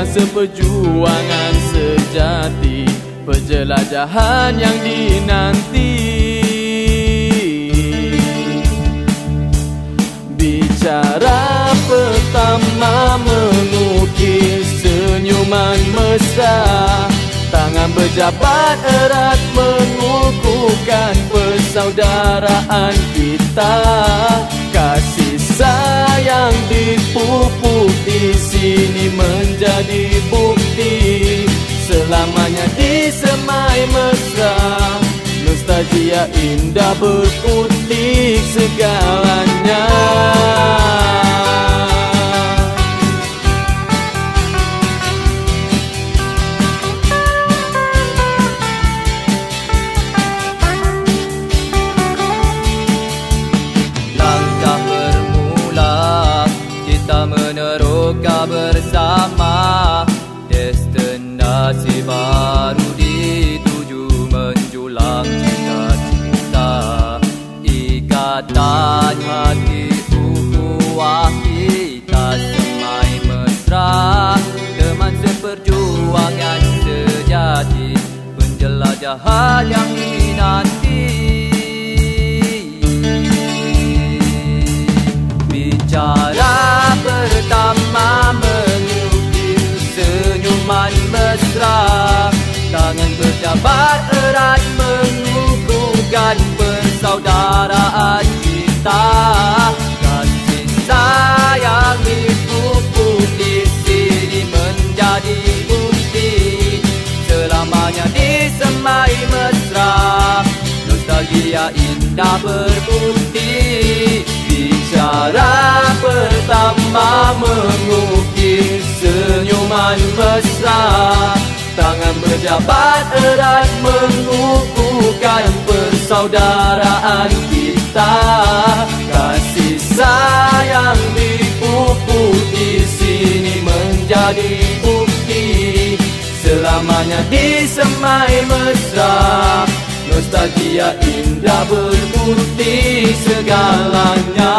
seperjuangan sejati, penjelajahan yang dinanti. Bicara pertama mengukir senyuman mesra, tangan berjabat erat mengukuhkan persaudaraan kita. Kasih sayang dipupuk di sini menjadi bukti, selamanya disemai mesra. Nostalgia indah berkutik segalanya. Langkah bermula, kita meneroka bersama, destinasi baru dituju menjulang cita-cita. Ikatan hati ukhuwah kita semai mesra, teman seperjuangan sejati, penjelajahan yang dinanti. Bicara pertama mengukir senyuman mesra, tangan berjabat erat mengukuhkan persaudaraan kita. Kasih sayang dipupuk di sini menjadi bukti, selamanya disemai mesra. Nostalgia indah berbukti. Bicara pertama mengukir senyuman mesra, tangan berjabat erat mengukuhkan persaudaraan kita. Kasih sayang dipupuk di sini menjadi bukti, selamanya disemai mesra. Nostalgia indah berbukti segalanya.